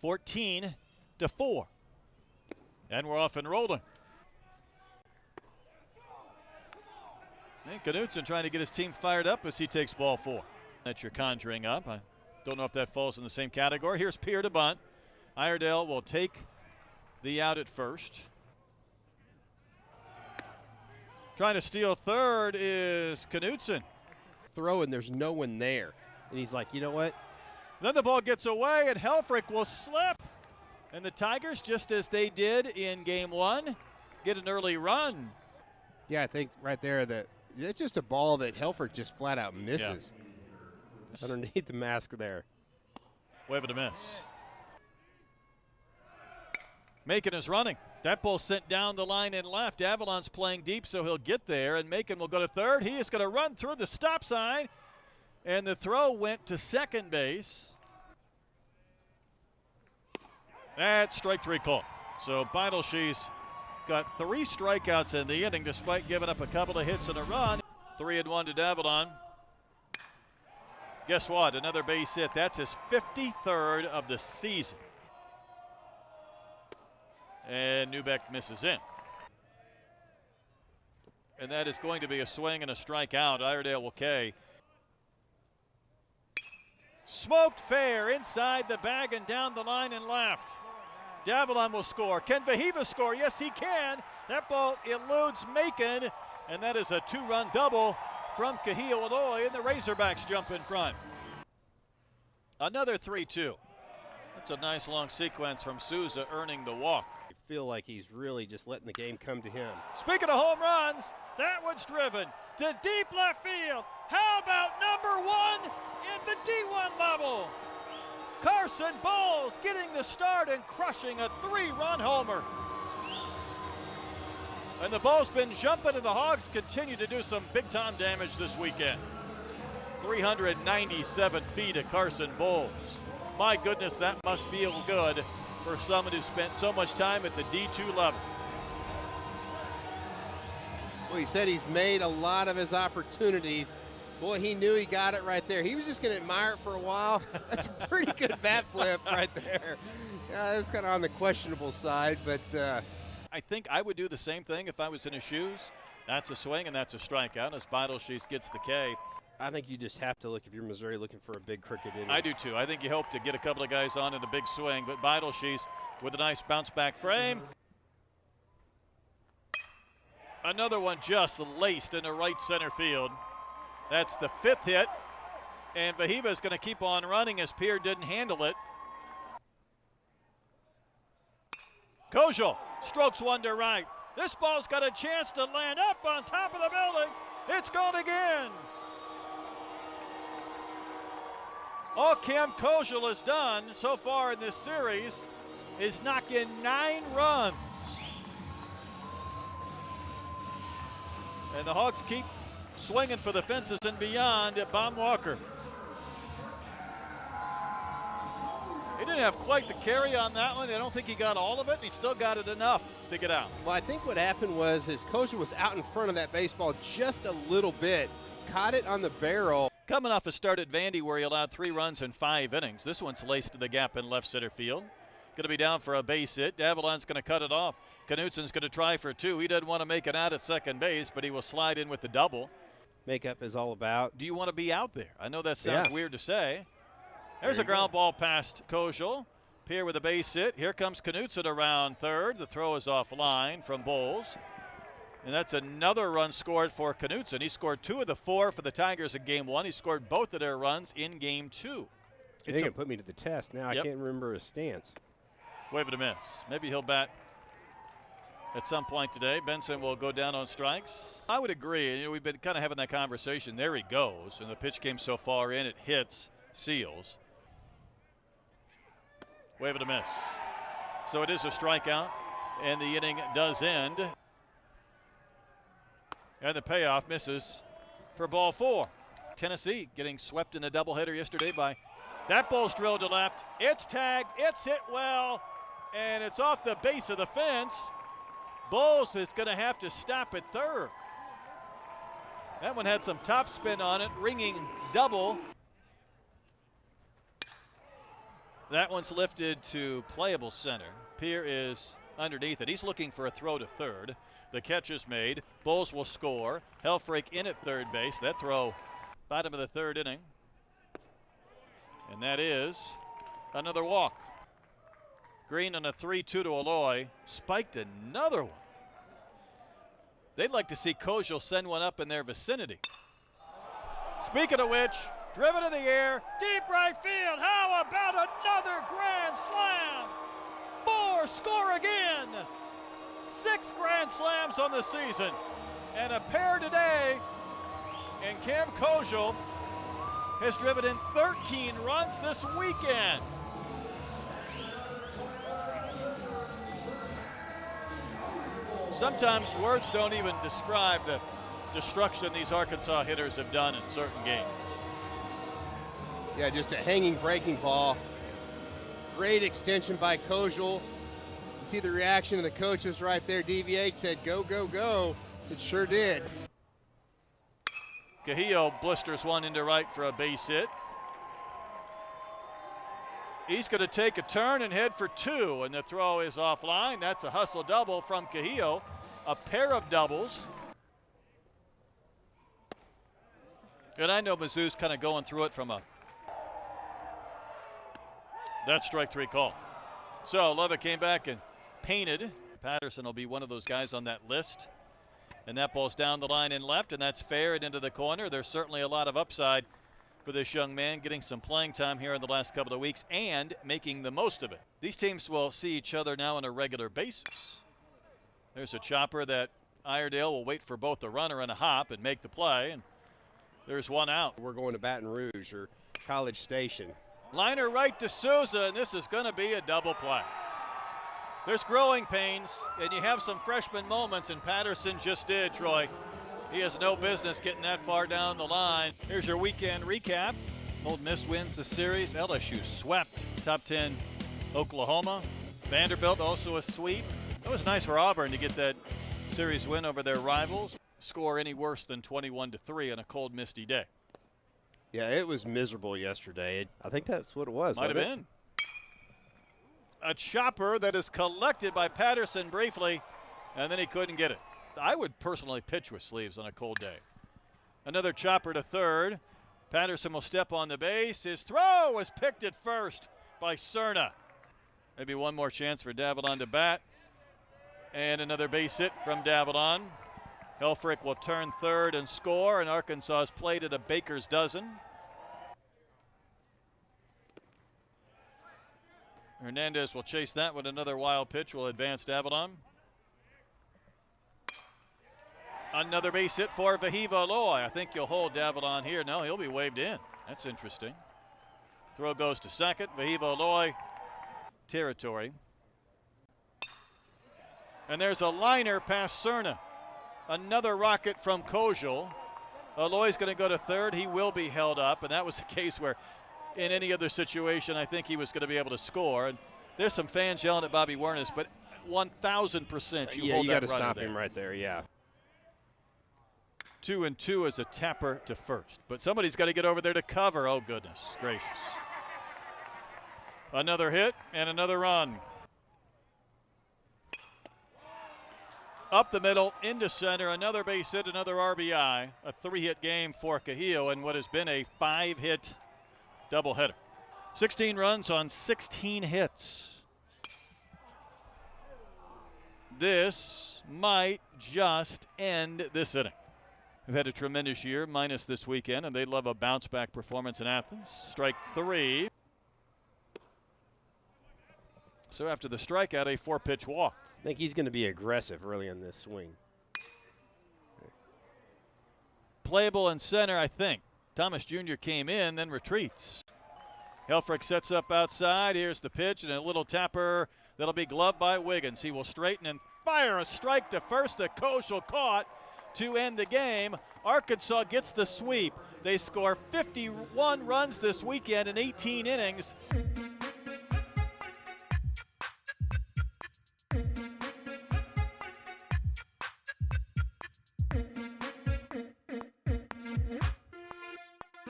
14-4. And we're off and rolling. And Knutson trying to get his team fired up as he takes ball 4. That you're conjuring up. I don't know if that falls in the same category. Here's Pierre to bunt. Iredale will take the out at first. Trying to steal third is Knutson. Throw and there's no one there. And he's like, you know what? Then the ball gets away and Helfrich will slip. And the Tigers, just as they did in game 1, get an early run. Yeah, I think right there that it's just a ball that Helfrich just flat out misses. Yeah. Underneath the mask there. Wave it a miss. Macon is running. That ball sent down the line and left. Avalon's playing deep, so he'll get there, and Macon will go to third. He is going to run through the stop sign, and the throw went to second base. That's strike 3 call. So Beidelshe's got 3 strikeouts in the inning despite giving up a couple of hits and a run. 3-1 to Davalon. Guess what? Another base hit. That's his 53rd of the season. And Neubeck misses in. And that is going to be a swing and a strikeout. Iredale will K. Smoked fair inside the bag and down the line and left. Davalon will score. Can Vahiva score? Yes, he can. That ball eludes Macon, and that is a 2-run double from Kihei, Illinois, and the Razorbacks jump in front. Another 3-2. That's a nice long sequence from Souza earning the walk. I feel like he's really just letting the game come to him. Speaking of home runs, that one's driven to deep left field. How about number 1 at the D1 level? Carson Bowles getting the start and crushing a 3-run homer. And the ball's been jumping, and the Hogs continue to do some big-time damage this weekend. 397 feet at Carson Bowles. My goodness, that must feel good for someone who spent so much time at the D2 level. Well, he said he's made a lot of his opportunities. Boy, he knew he got it right there. He was just going to admire it for a while. That's a pretty good bat flip right there. Yeah, that's kind of on the questionable side, but I think I would do the same thing if I was in his shoes. That's a swing and that's a strikeout as Beidelshe's gets the K. I think you just have to look, if you're Missouri, looking for a big cricket inning. I do too. I think you hope to get a couple of guys on in a big swing, but Beidelshe's with a nice bounce back frame. Another one just laced into right center field. That's the 5th hit, and Vahiva is going to keep on running as Pierre didn't handle it. Kojal strokes one to right. This ball's got a chance to land up on top of the building. It's gone again. All Cam Kojal has done so far in this series is knock in 9 runs. And the Hogs keep swinging for the fences and beyond at Baumwalker. He didn't have quite the carry on that one. I don't think he got all of it, and he still got it enough to get out. Well, I think what happened was his Kojal was out in front of that baseball just a little bit, caught it on the barrel. Coming off a start at Vandy where he allowed 3 runs in 5 innings. This one's laced to the gap in left center field. Going to be down for a base hit. Davalon's going to cut it off. Knutson's going to try for 2. He doesn't want to make it out at second base, but he will slide in with the double. Makeup is all about. Do you want to be out there? I know that sounds weird to say. There's a ground ball past Kojal. Pierre with a base hit. Here comes Knutson around third. The throw is offline from Bowles. And that's another run scored for Knutson. He scored 2 of the 4 for the Tigers in game 1. He scored both of their runs in game 2. They're going to put me to the test now. Yep. I can't remember his stance. Wave it a miss. Maybe he'll bat at some point today. Benson will go down on strikes. I would agree. You know, we've been kind of having that conversation. There he goes. And the pitch came so far in, it hits Seals. Wave it a miss. So it is a strikeout, and the inning does end. And the payoff misses for ball 4. Tennessee getting swept in a doubleheader yesterday by that ball's drilled to left. It's tagged. It's hit well, and it's off the base of the fence. Bowles is going to have to stop at third. That one had some topspin on it, ringing double. That one's lifted to playable center. Peer is underneath it. He's looking for a throw to third. The catch is made. Bulls will score. Helfrich in at third base. That throw, bottom of the third inning. And that is another walk. Green on a 3-2 to Aloy. Spiked another one. They'd like to see Kojal send one up in their vicinity. Speaking of which, driven in the air, deep right field. How about another grand slam? 4 score again. 6 grand slams on the season. And a pair today. And Cam Kojal has driven in 13 runs this weekend. Sometimes words don't even describe the destruction these Arkansas hitters have done in certain games. Yeah, just a hanging breaking ball. Great extension by Kojal. You see the reaction of the coaches right there. DVH said, go, go, go. It sure did. Cahillo blisters one into right for a base hit. He's going to take a turn and head for 2, and the throw is offline. That's a hustle double from Cahillo. A pair of doubles. And I know Mizzou's kind of going through it from a... That's strike 3 call. So Levitt came back and painted. Patterson will be one of those guys on that list. And that ball's down the line and left, and that's fair and into the corner. There's certainly a lot of upside for this young man, getting some playing time here in the last couple of weeks and making the most of it. These teams will see each other now on a regular basis. There's a chopper that Iredale will wait for both a runner and a hop and make the play, and there's one out. We're going to Baton Rouge or College Station. Liner right to Souza, and this is going to be a double play. There's growing pains, and you have some freshman moments, and Patterson just did, Troy. He has no business getting that far down the line. Here's your weekend recap. Old Miss wins the series. LSU swept top 10 Oklahoma. Vanderbilt also a sweep. It was nice for Auburn to get that series win over their rivals. Score any worse than 21-3 on a cold, misty day. Yeah, it was miserable yesterday. I think that's what it was. Might have been. A chopper that is collected by Patterson briefly, and then he couldn't get it. I would personally pitch with sleeves on a cold day. Another chopper to third. Patterson will step on the base. His throw was picked at first by Cerna. Maybe one more chance for Davilon to bat. And another base hit from Davilon. Helfrich will turn third and score, and Arkansas's played at a baker's dozen. Hernandez will chase that with another wild pitch, will advance Davilon. Another base hit for Vahiva Aloy. I think you'll hold Davilon here. No, he'll be waved in. That's interesting. Throw goes to second. Vahiva Aloy territory. And there's a liner past Cerna. Another rocket from Kojal. Aloy's going to go to third. He will be held up, and that was a case where in any other situation I think he was going to be able to score. And there's some fans yelling at Bobby Wernes, but 1,000% you hold that runner there. Yeah, you got to stop him right there, yeah. 2-2 as a tapper to first. But somebody's got to get over there to cover. Oh, goodness gracious. Another hit and another run. Up the middle, into center, another base hit, another RBI. A 3-hit game for Cahillo and what has been a 5-hit doubleheader. 16 runs on 16 hits. This might just end this inning. They've had a tremendous year, minus this weekend, and they'd love a bounce-back performance in Athens. Strike 3. So after the strikeout, a 4-pitch walk. I think he's going to be aggressive early in this swing. Playable in center, I think. Thomas Jr. came in, then retreats. Helfrich sets up outside. Here's the pitch, and a little tapper that'll be gloved by Wiggins. He will straighten and fire a strike to first that Kojal caught to end the game. Arkansas gets the sweep. They score 51 runs this weekend in 18 innings.